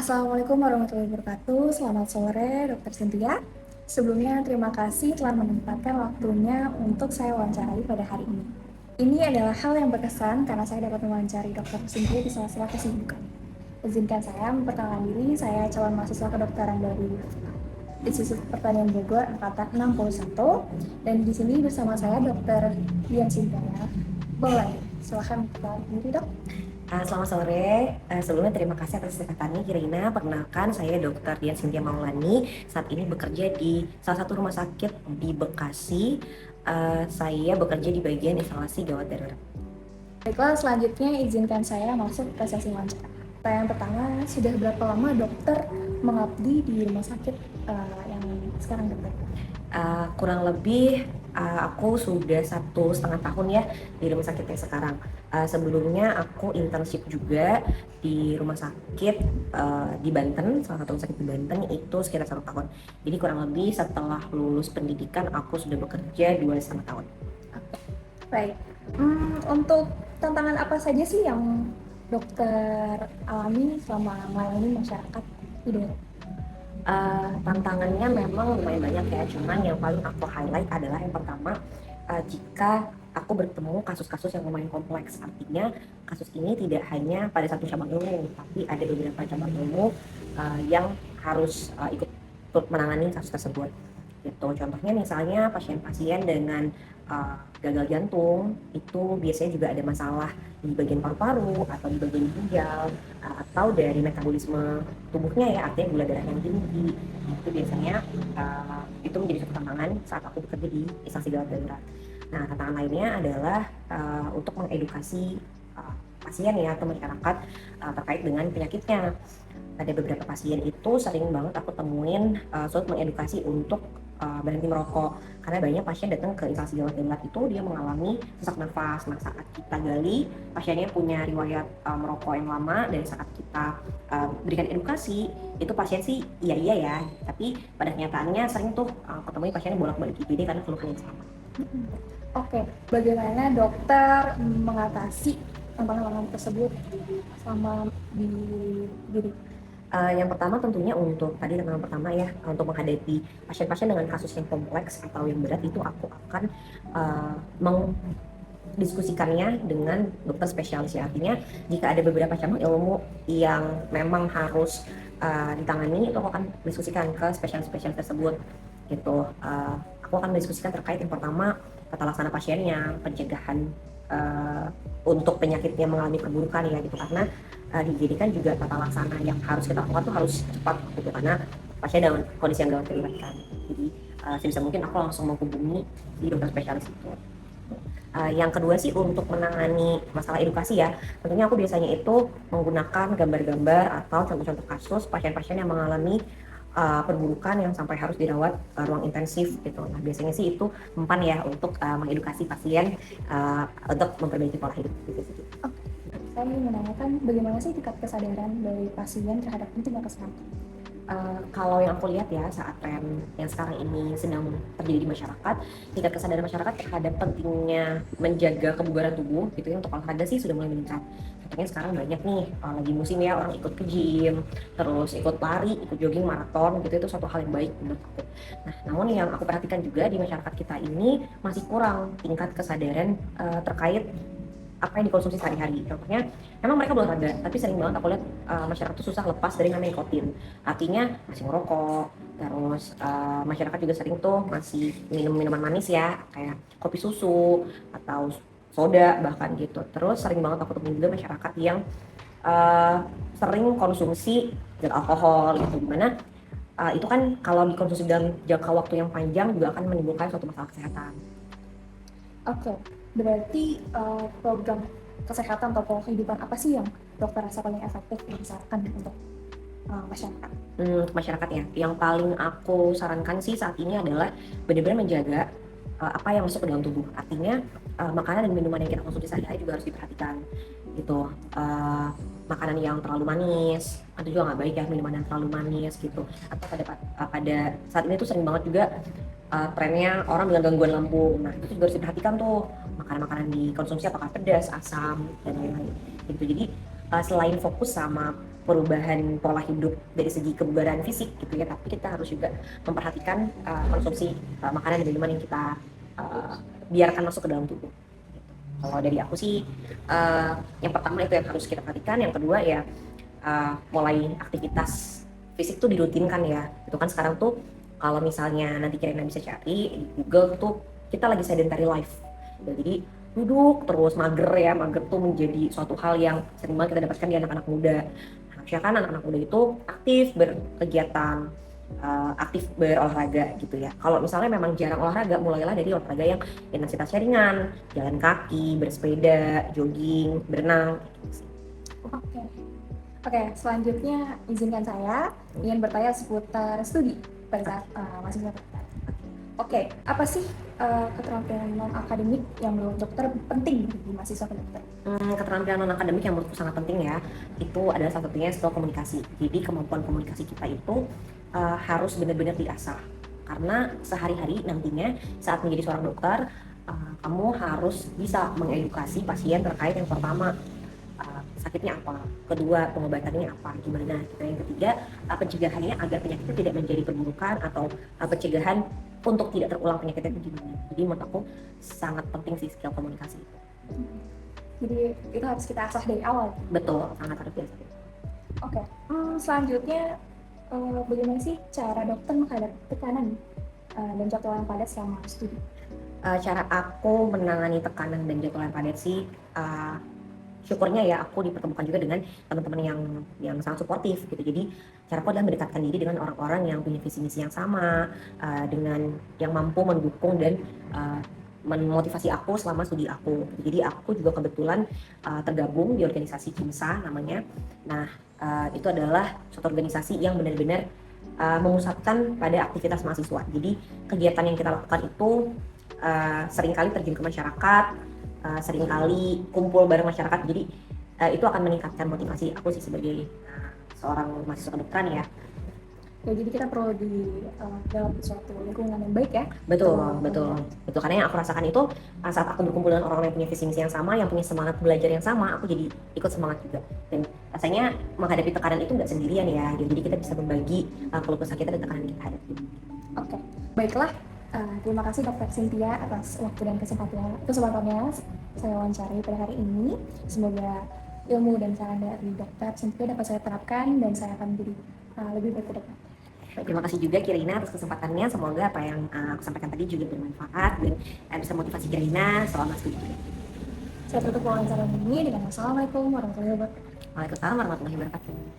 Assalamualaikum warahmatullahi wabarakatuh. Selamat sore, Dr. Cynthia. Sebelumnya, terima kasih telah menyempatkan waktunya untuk saya wawancarai pada hari ini. Ini adalah hal yang berkesan karena saya dapat mewawancari Dr. Cynthia di sela-sela kesibukan. Izinkan saya memperkenalkan diri, saya calon mahasiswa kedokteran dari Institut Pertanian Bogor angkatan 61, dan di sini bersama saya Dr. Dian Cynthia. Boleh, silahkan memperkenalkan diri, Dok. Selamat sore. Sebelumnya terima kasih atas kesempatannya, Kirina. Perkenalkan, saya Dr. Dian Cynthia Maulani. Saat ini bekerja di salah satu rumah sakit di Bekasi. Saya bekerja di bagian instalasi gawat darurat. Baiklah, selanjutnya izinkan saya masuk ke sesi wawancara. Pertanyaan pertama, sudah berapa lama dokter mengabdi di rumah sakit yang sekarang dokter? Kurang lebih aku sudah 1,5 tahun ya di rumah sakit yang sekarang. Sebelumnya aku internship juga di rumah sakit di Banten, salah satu rumah sakit di Banten, itu sekitar 1 tahun. Jadi kurang lebih setelah lulus pendidikan aku sudah bekerja 2,5 tahun. Baik, untuk tantangan apa saja sih yang dokter alami selama melayani masyarakat di daerah? Tantangannya memang lumayan banyak ya, cuman yang paling aku highlight adalah yang pertama, jika aku bertemu kasus-kasus yang lumayan kompleks. Artinya kasus ini tidak hanya pada satu cabang ilmu, tapi ada beberapa cabang ilmu yang harus ikut turut menangani kasus tersebut gitu. Contohnya misalnya pasien-pasien dengan gagal jantung itu biasanya juga ada masalah di bagian paru-paru atau di bagian ginjal, atau dari metabolisme tubuhnya ya, artinya gula darah yang tinggi. Itu biasanya itu menjadi satu tantangan saat aku bekerja di instansi gawat darurat. Nah, tantangan lainnya adalah untuk mengedukasi pasien ya atau masyarakat terkait dengan penyakitnya. Ada beberapa pasien itu sering banget aku temuin sulit mengedukasi untuk berhenti merokok, karena banyak pasien datang ke instansi gawat darurat itu dia mengalami sesak nafas. Nah, saat kita gali pasiennya punya riwayat merokok yang lama, dan saat kita berikan edukasi itu pasien sih iya ya, tapi pada kenyataannya sering tuh ketemu pasiennya bolak-balik IGD karena keluhan yang sama. Oke, bagaimana dokter mengatasi tantangan tersebut selama di diri? Yang pertama tentunya untuk tadi tantangan pertama ya, untuk menghadapi pasien-pasien dengan kasus yang kompleks atau yang berat, itu aku akan mendiskusikannya dengan dokter spesialis ya. Artinya jika ada beberapa cabang ilmu yang memang harus ditangani, itu aku akan diskusikan ke spesialis-spesialis tersebut gitu. Aku akan mendiskusikan terkait yang pertama tata laksana pasiennya, pencegahan untuk penyakitnya mengalami perburukan ya gitu, karena dijadikan juga tata laksana yang harus kita lakukan tuh harus cepat gitu, karena pasien dalam kondisi yang gawat darurat kan. Jadi sebisa mungkin aku langsung menghubungi di dokter spesialis itu. Yang kedua sih untuk menangani masalah edukasi ya, tentunya aku biasanya itu menggunakan gambar-gambar atau contoh-contoh kasus pasien-pasien yang mengalami perburukan yang sampai harus dirawat ruang intensif gitu. Nah, biasanya sih itu mempan ya untuk mengedukasi pasien untuk memperbaiki pola hidup gitu sih. Saya ingin menanyakan bagaimana sih tingkat kesadaran dari pasien terhadap pentingnya kesehatan? Kalau yang aku lihat ya, saat tren yang sekarang ini sedang terjadi di masyarakat, tingkat kesadaran masyarakat terhadap pentingnya menjaga kebugaran tubuh gitu ya, untuk olahraga sih sudah mulai meningkat. Contohnya sekarang banyak nih lagi musim ya, orang ikut ke gym, terus ikut lari, ikut jogging, maraton gitu, itu suatu hal yang baik menurut aku. Nah, namun yang aku perhatikan juga di masyarakat kita ini masih kurang tingkat kesadaran terkait apa yang dikonsumsi sehari-hari. Contohnya, memang mereka berolahraga, tapi sering banget aku lihat masyarakat tuh susah lepas dari namanya nikotin. Artinya masih merokok, terus masyarakat juga sering tuh masih minum minuman manis ya, kayak kopi susu atau soda bahkan gitu. Terus sering banget aku temuin juga masyarakat yang sering konsumsi zat alkohol gitu, dimana itu kan kalau dikonsumsi dalam jangka waktu yang panjang juga akan menimbulkan suatu masalah kesehatan. Oke, berarti program kesehatan atau pola kehidupan apa sih yang dokter rasa paling efektif disarankan untuk masyarakat? Untuk masyarakat ya, yang paling aku sarankan sih saat ini adalah benar-benar menjaga apa yang masuk ke dalam tubuh. Artinya makanan dan minuman yang kita konsumsi sehari-hari juga harus diperhatikan gitu. Makanan yang terlalu manis itu juga nggak baik ya, minuman yang terlalu manis gitu. Atau pada saat ini tuh sering banget juga trennya orang dengan gangguan lambung. Nah, itu juga harus diperhatikan tuh, makanan-makanan dikonsumsi apakah pedas, asam, dan lain-lain gitu. Jadi selain fokus sama perubahan pola hidup dari segi kebugaran fisik gitu ya, tapi kita harus juga memperhatikan konsumsi makanan dan minuman yang kita biarkan masuk ke dalam tubuh. Kalau dari aku sih, yang pertama itu yang harus kita perhatikan, yang kedua ya mulai aktivitas fisik tuh dirutinkan ya. Itu kan sekarang tuh kalau misalnya nanti Kirina bisa cari di Google tuh kita lagi sedentary life. Ya, jadi duduk terus mager ya, mager tuh menjadi suatu hal yang sering banget kita dapatkan di anak-anak muda. Harusnya kan anak-anak muda itu aktif berkegiatan, aktif berolahraga gitu ya. Kalau misalnya memang jarang olahraga, mulailah dari olahraga yang intensitasnya ringan, jalan kaki, bersepeda, jogging, berenang. Oke. Oke, selanjutnya izinkan saya ingin bertanya seputar studi pada saat mahasiswa dokter. Oke, apa sih keterampilan non akademik yang menurut dokter penting bagi mahasiswa dokter? Keterampilan non akademik yang menurutku sangat penting ya, itu adalah salah satunya skill komunikasi. Jadi kemampuan komunikasi kita itu harus benar-benar diasah, karena sehari-hari nantinya saat menjadi seorang dokter, kamu harus bisa mengedukasi pasien terkait yang pertama, sakitnya apa, kedua pengobatannya apa, gimana, yang ketiga pencegahannya agar penyakitnya tidak menjadi perburukan, atau pencegahan untuk tidak terulang penyakitnya itu gimana. Jadi menurut aku sangat penting sih skill komunikasi itu. Jadi itu harus kita asah dari awal. Betul, sangat harus biasa. Oke, selanjutnya bagaimana sih cara dokter menghadapi tekanan dan jadwal yang padat selama studi? Cara aku menangani tekanan dan jadwal yang padat sih, syukurnya ya aku dipertemukan juga dengan teman-teman yang sangat suportif gitu. Jadi caraku adalah mendekatkan diri dengan orang-orang yang punya visi misi yang sama, dengan yang mampu mendukung dan memotivasi aku selama studi aku. Jadi aku juga kebetulan tergabung di organisasi KIMSA namanya. Nah, itu adalah suatu organisasi yang benar-benar memusatkan pada aktivitas mahasiswa. Jadi kegiatan yang kita lakukan itu seringkali terjun ke masyarakat, seringkali kumpul bareng masyarakat. Jadi itu akan meningkatkan motivasi aku sih sebagai seorang mahasiswa kedokteran ya. Ya, jadi kita perlu di dalam suatu lingkungan yang baik ya. Betul. Karena yang aku rasakan itu saat aku berkumpul dengan orang-orang yang punya visi misi yang sama, yang punya semangat belajar yang sama, aku jadi ikut semangat juga. Dan rasanya menghadapi tekanan itu nggak sendirian ya. Jadi kita bisa berbagi keluh kesah kita dan tekanan yang kita hadapi. Oke, baiklah. Terima kasih Dr. Cynthia atas waktu dan kesempatannya saya wawancari pada hari ini. Semoga ilmu dan saran dari Dr. Cynthia dapat saya terapkan dan saya akan menjadi lebih baik ke depan. Terima kasih juga Kirina atas kesempatannya. Semoga apa yang aku sampaikan tadi juga bermanfaat dan bisa motivasi Kirina selama studi. Saya tutup wawancara ini dengan Assalamualaikum warahmatullahi wabarakatuh. Waalaikumsalam warahmatullahi wabarakatuh.